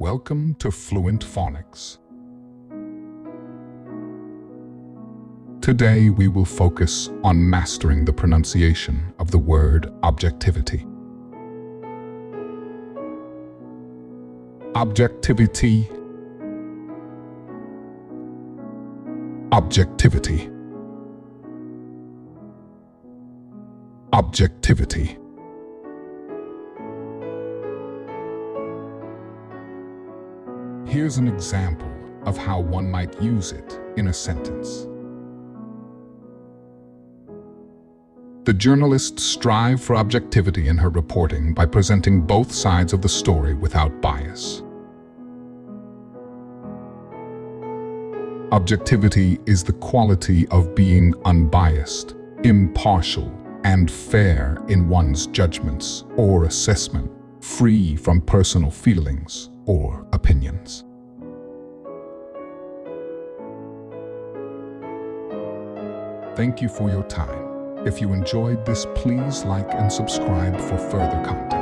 Welcome to Fluent Phonics. Today we will focus on mastering the pronunciation of the word objectivity. Objectivity. Objectivity. Objectivity. Here's an example of how one might use it in a sentence. The journalists strive for objectivity in her reporting by presenting both sides of the story without bias. Objectivity is the quality of being unbiased, impartial, and fair in one's judgments or assessment, free from personal feelings or opinions. Thank you for your time. If you enjoyed this, please like and subscribe for further content.